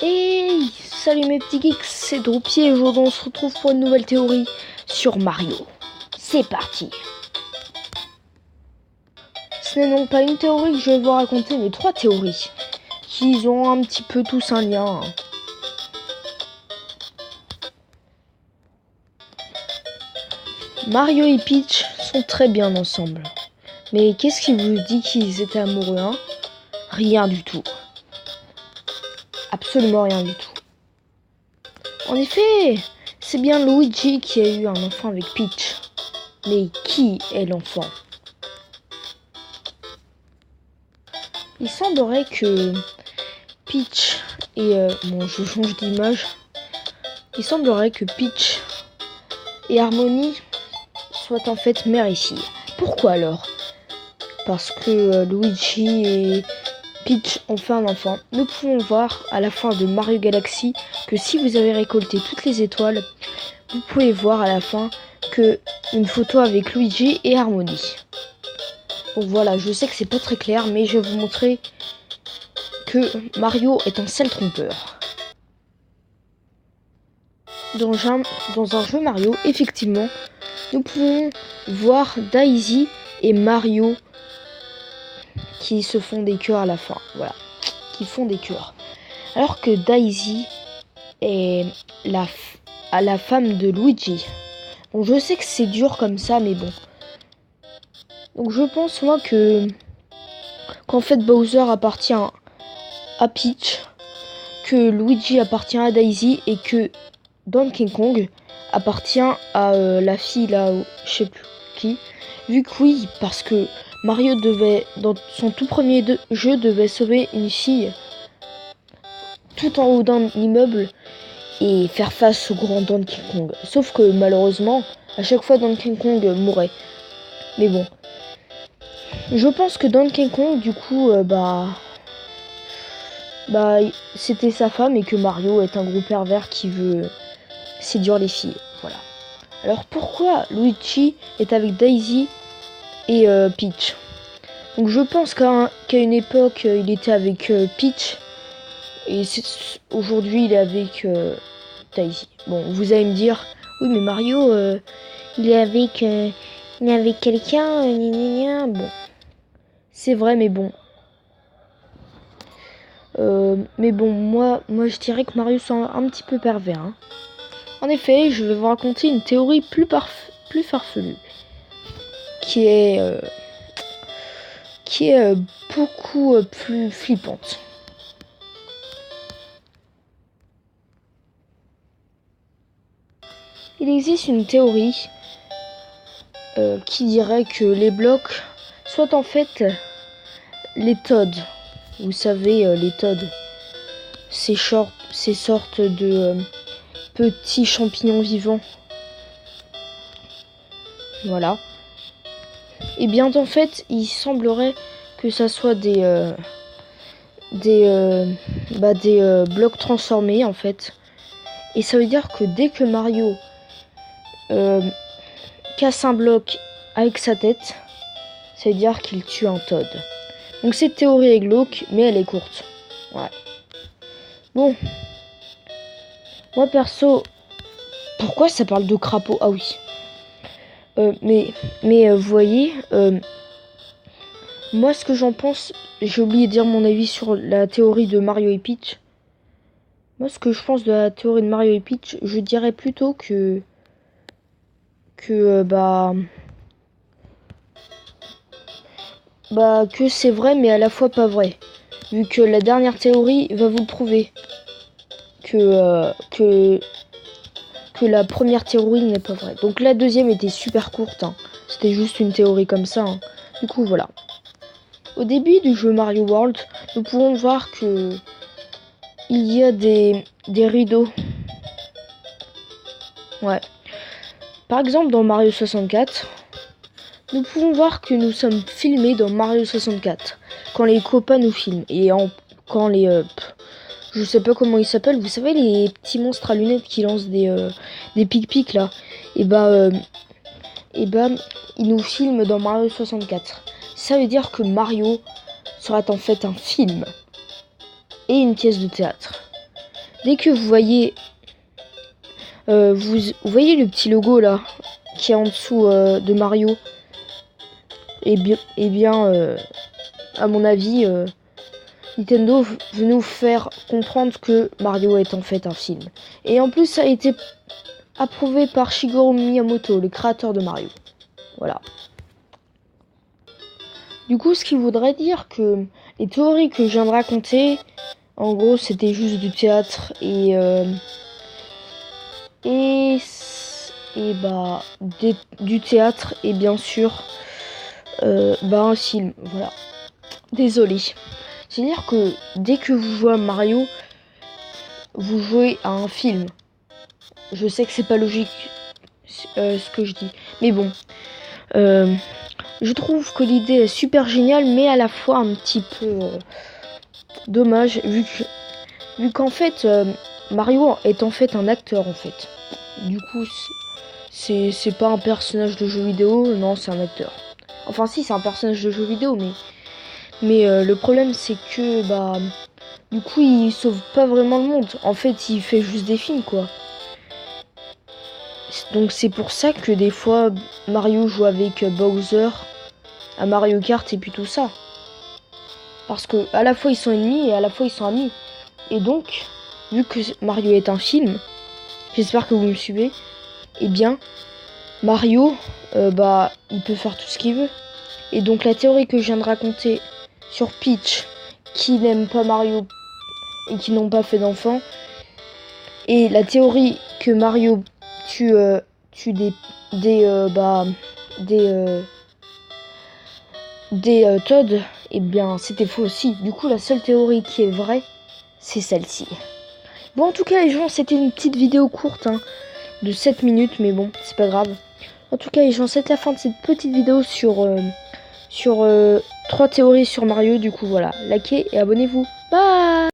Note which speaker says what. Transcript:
Speaker 1: Hey, salut mes petits geeks, c'est Droupier et aujourd'hui on se retrouve pour une nouvelle théorie sur Mario. C'est parti. Ce n'est non pas une théorie que je vais vous raconter, mais 3 théories qui ont un petit peu tous un lien. Mario et Peach sont très bien ensemble. Mais qu'est-ce qui vous dit qu'ils étaient amoureux, hein? Rien du tout. Absolument rien du tout. En effet, c'est bien Luigi qui a eu un enfant avec Peach. Mais qui est l'enfant? Il semblerait que Peach et... bon, je change d'image. Il semblerait que Peach et Harmony soient en fait mère et fille. Pourquoi alors? Parce que Luigi et Peach ont fait un enfant. Nous pouvons voir à la fin de Mario Galaxy que si vous avez récolté toutes les étoiles, vous pouvez voir à la fin que une photo avec Luigi et Harmony. Donc voilà, je sais que c'est pas très clair, mais je vais vous montrer que Mario est un sale trompeur. Dans un jeu Mario, effectivement, nous pouvons voir Daisy et Mario qui se font des cœurs à la fin. Voilà, qui font des cœurs. Alors que Daisy est la femme de Luigi. Donc je sais que c'est dur comme ça, mais bon. Donc je pense moi qu'en fait Bowser appartient à Peach, que Luigi appartient à Daisy et que Donkey Kong appartient à la fille là, je sais plus qui. Vu que oui, parce que Mario devait, dans son tout premier jeu, devait sauver une fille tout en haut d'un immeuble et faire face au grand Donkey Kong. Sauf que malheureusement, à chaque fois Donkey Kong mourait. Mais bon. Je pense que Donkey Kong, du coup, c'était sa femme et que Mario est un gros pervers qui veut séduire les filles. Voilà. Alors pourquoi Luigi est avec Daisy et Peach? Donc je pense qu'à une époque, il était avec Peach et aujourd'hui il est avec Daisy. Bon, vous allez me dire, oui mais Mario, il est avec quelqu'un, bon. C'est vrai, mais bon. Moi je dirais que Mario c'est un petit peu pervers. Hein. En effet, je vais vous raconter une théorie plus farfelue, qui est beaucoup plus flippante. Il existe une théorie qui dirait que les blocs soient en fait les Toads. Vous savez, les Toads, ces sortes de petits champignons vivants. Voilà. Et bien en fait, il semblerait que ça soit des blocs transformés en fait. Et ça veut dire que dès que Mario casse un bloc avec sa tête, ça veut dire qu'il tue un Toad. Donc cette théorie est glauque, mais elle est courte. Ouais. Bon. Moi perso, pourquoi ça parle de crapaud? Ah oui. Mais vous voyez, moi ce que j'en pense, j'ai oublié de dire mon avis sur la théorie de Mario et Peach. Moi ce que je pense de la théorie de Mario et Peach, je dirais plutôt que c'est vrai mais à la fois pas vrai. Vu que la dernière théorie va vous le prouver. Que la première théorie n'est pas vraie. Donc la deuxième était super courte. Hein. C'était juste une théorie comme ça. Hein. Du coup, voilà. Au début du jeu Mario World, nous pouvons voir que il y a des rideaux. Ouais. Par exemple, dans Mario 64, nous pouvons voir que nous sommes filmés dans Mario 64. Quand les copains nous filment. Et quand les... je sais pas comment ils s'appellent. Vous savez, les petits monstres à lunettes qui lancent des pic-pic là. Et ils nous filment dans Mario 64. Ça veut dire que Mario sera en fait un film. Et une pièce de théâtre. dès que vous voyez vous voyez le petit logo là qui est en dessous de Mario, et bien à mon avis Nintendo veut nous faire comprendre que Mario est en fait un film. Et en plus ça a été approuvé par Shigeru Miyamoto, le créateur de Mario. Voilà. Du coup, ce qui voudrait dire que les théories que je viens de raconter, en gros, c'était juste du théâtre et du théâtre et bien sûr un film. Voilà. Désolé. C'est-à-dire que dès que vous jouez à Mario, vous jouez à un film. Je sais que c'est pas logique ce que je dis, mais bon. Je trouve que l'idée est super géniale, mais à la fois un petit peu dommage, vu qu'en fait Mario est en fait un acteur en fait. Du coup, c'est pas un personnage de jeu vidéo, non, c'est un acteur. Enfin si, c'est un personnage de jeu vidéo, mais le problème c'est que du coup il sauve pas vraiment le monde. En fait, il fait juste des films quoi. Donc c'est pour ça que des fois Mario joue avec Bowser à Mario Kart et puis tout ça. Parce que à la fois ils sont ennemis et à la fois ils sont amis. Et donc, vu que Mario est un film, j'espère que vous me suivez, eh bien Mario, il peut faire tout ce qu'il veut. Et donc la théorie que je viens de raconter sur Peach, qui n'aime pas Mario et qui n'ont pas fait d'enfants, et la théorie que Mario tue des Toads, eh bien c'était faux aussi. Du coup la seule théorie qui est vraie, c'est celle-ci. Bon, en tout cas les gens, c'était une petite vidéo courte de 7 minutes, mais bon, c'est pas grave. En tout cas les gens, c'est la fin de cette petite vidéo sur 3 théories sur Mario. Du coup voilà, likez et abonnez-vous. Bye.